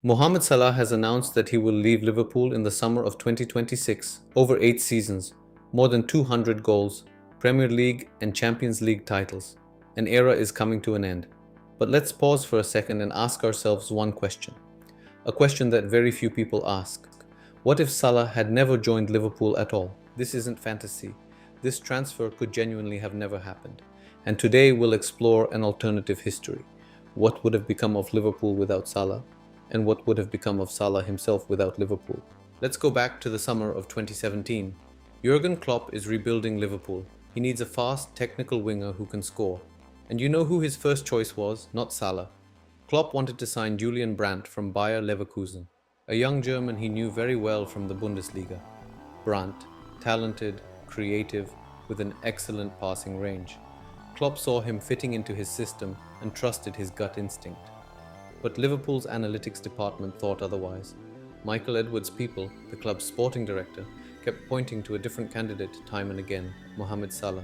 Mohamed Salah has announced that he will leave Liverpool in the summer of 2026, over 8 seasons, more than 200 goals, Premier League and Champions League titles. An era is coming to an end. But let's pause for a second and ask ourselves one question. A question that very few people ask. What if Salah had never joined Liverpool at all? This isn't fantasy. This transfer could genuinely have never happened. And today we'll explore an alternative history. What would have become of Liverpool without Salah? And what would have become of Salah himself without Liverpool? Let's go back to the summer of 2017. Jürgen Klopp is rebuilding Liverpool. He needs a fast, technical winger who can score. And you know who his first choice was? Not Salah. Klopp wanted to sign Julian Brandt from Bayer Leverkusen, a young German he knew very well from the Bundesliga. Brandt, talented, creative, with an excellent passing range. Klopp saw him fitting into his system and trusted his gut instinct. But Liverpool's analytics department thought otherwise. Michael Edwards' people, the club's sporting director, kept pointing to a different candidate time and again, Mohamed Salah.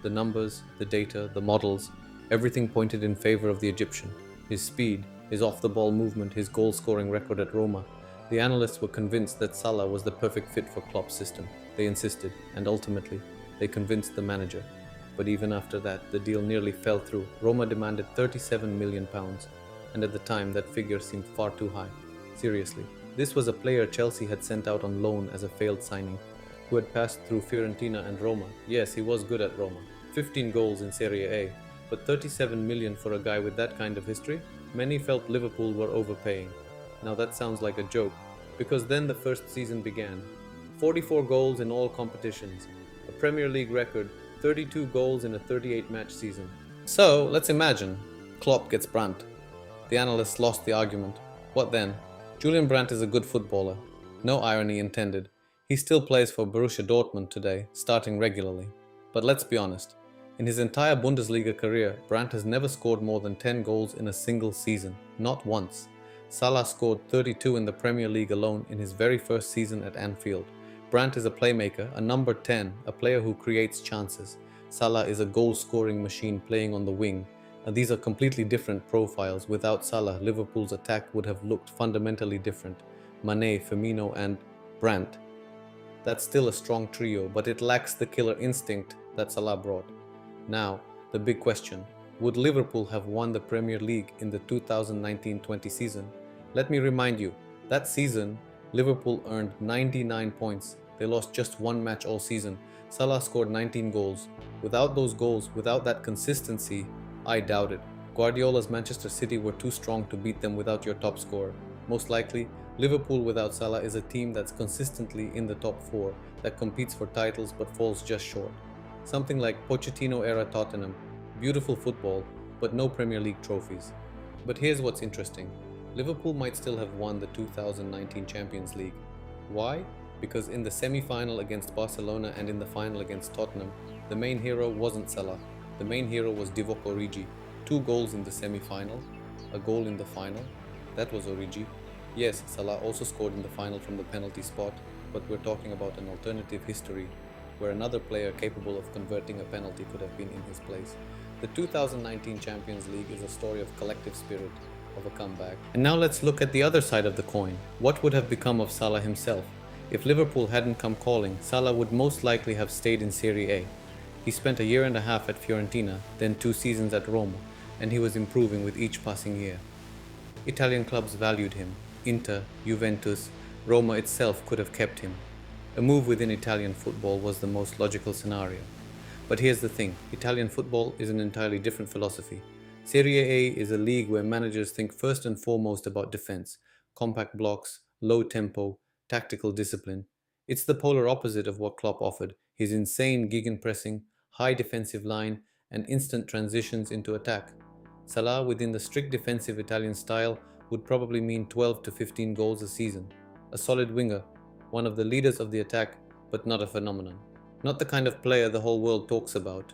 The numbers, the data, the models, everything pointed in favor of the Egyptian. His speed, his off-the-ball movement, his goal-scoring record at Roma. The analysts were convinced that Salah was the perfect fit for Klopp's system. They insisted, and ultimately, they convinced the manager. But even after that, the deal nearly fell through. Roma demanded £37 million, and at the time that figure seemed far too high. Seriously, this was a player Chelsea had sent out on loan as a failed signing, who had passed through Fiorentina and Roma. Yes, he was good at Roma, 15 goals in Serie A, but 37 million for a guy with that kind of history? Many felt Liverpool were overpaying. Now that sounds like a joke, because then the first season began. 44 goals in all competitions, a Premier League record, 32 goals in a 38-match season. So, let's imagine, Klopp gets Brandt. The analysts lost the argument. What then? Julian Brandt is a good footballer. No irony intended. He still plays for Borussia Dortmund today, starting regularly. But let's be honest. In his entire Bundesliga career, Brandt has never scored more than 10 goals in a single season. Not once. Salah scored 32 in the Premier League alone in his very first season at Anfield. Brandt is a playmaker, a number 10, a player who creates chances. Salah is a goal-scoring machine playing on the wing. These are completely different profiles. Without Salah, Liverpool's attack would have looked fundamentally different. Mane, Firmino and Brandt. That's still a strong trio, but it lacks the killer instinct that Salah brought. Now, the big question. Would Liverpool have won the Premier League in the 2019-20 season? Let me remind you, that season, Liverpool earned 99 points. They lost just one match all season. Salah scored 19 goals. Without those goals, without that consistency, I doubt it. Guardiola's Manchester City were too strong to beat them without your top scorer. Most likely, Liverpool without Salah is a team that's consistently in the top 4, that competes for titles but falls just short. Something like Pochettino-era Tottenham. Beautiful football, but no Premier League trophies. But here's what's interesting. Liverpool might still have won the 2019 Champions League. Why? Because in the semi-final against Barcelona and in the final against Tottenham, the main hero wasn't Salah. The main hero was Divock Origi. 2 goals in the semi-final, a goal in the final. That was Origi. Yes, Salah also scored in the final from the penalty spot, but we're talking about an alternative history where another player capable of converting a penalty could have been in his place. The 2019 Champions League is a story of collective spirit, of a comeback. And now let's look at the other side of the coin. What would have become of Salah himself? If Liverpool hadn't come calling, Salah would most likely have stayed in Serie A. He spent a year and a half at Fiorentina, then 2 seasons at Roma, and he was improving with each passing year. Italian clubs valued him. Inter, Juventus, Roma itself could have kept him. A move within Italian football was the most logical scenario. But here's the thing, Italian football is an entirely different philosophy. Serie A is a league where managers think first and foremost about defense, compact blocks, low tempo, tactical discipline. It's the polar opposite of what Klopp offered, his insane gegenpressing, high defensive line, and instant transitions into attack. Salah, within the strict defensive Italian style, would probably mean 12 to 15 goals a season. A solid winger, one of the leaders of the attack, but not a phenomenon. Not the kind of player the whole world talks about.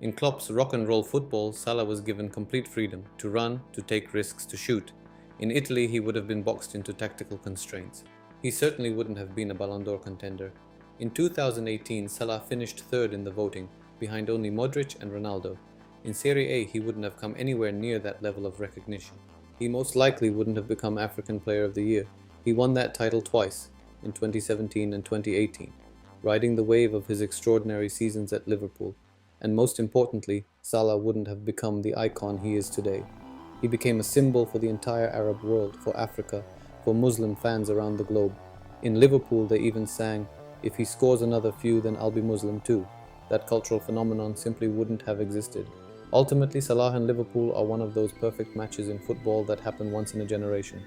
In Klopp's rock and roll football, Salah was given complete freedom to run, to take risks, to shoot. In Italy, he would have been boxed into tactical constraints. He certainly wouldn't have been a Ballon d'Or contender. In 2018, Salah finished third in the voting, behind only Modric and Ronaldo. In Serie A, he wouldn't have come anywhere near that level of recognition. he most likely wouldn't have become African Player of the Year. He won that title twice, in 2017 and 2018, riding the wave of his extraordinary seasons at Liverpool. And most importantly, Salah wouldn't have become the icon he is today. He became a symbol for the entire Arab world, for Africa, for Muslim fans around the globe. In Liverpool, they even sang, "If he scores another few, then I'll be Muslim too." That cultural phenomenon simply wouldn't have existed. Ultimately, Salah and Liverpool are one of those perfect matches in football that happen once in a generation.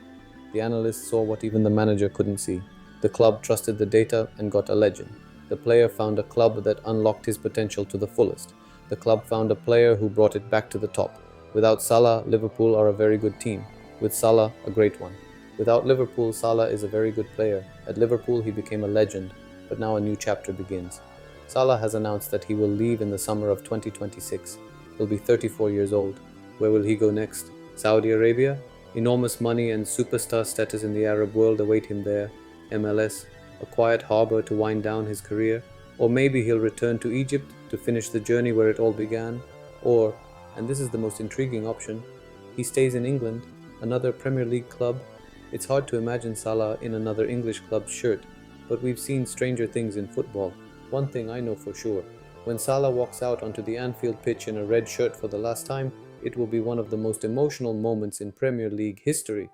The analysts saw what even the manager couldn't see. The club trusted the data and got a legend. The player found a club that unlocked his potential to the fullest. The club found a player who brought it back to the top. Without Salah, Liverpool are a very good team. With Salah, a great one. Without Liverpool, Salah is a very good player. At Liverpool, he became a legend, but now a new chapter begins. Salah has announced that he will leave in the summer of 2026. He'll be 34 years old. Where will he go next? Saudi Arabia? Enormous money and superstar status in the Arab world await him there. MLS? A quiet harbor to wind down his career? Or maybe he'll return to Egypt to finish the journey where it all began? Or, and this is the most intriguing option, he stays in England, another Premier League club. It's hard to imagine Salah in another English club's shirt, but we've seen stranger things in football. One thing I know for sure, when Salah walks out onto the Anfield pitch in a red shirt for the last time, it will be one of the most emotional moments in Premier League history.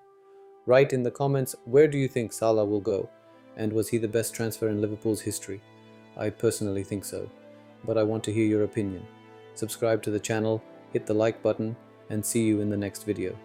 Write in the comments, where do you think Salah will go? And was he the best transfer in Liverpool's history? I personally think so, but I want to hear your opinion. Subscribe to the channel, hit the like button, and see you in the next video.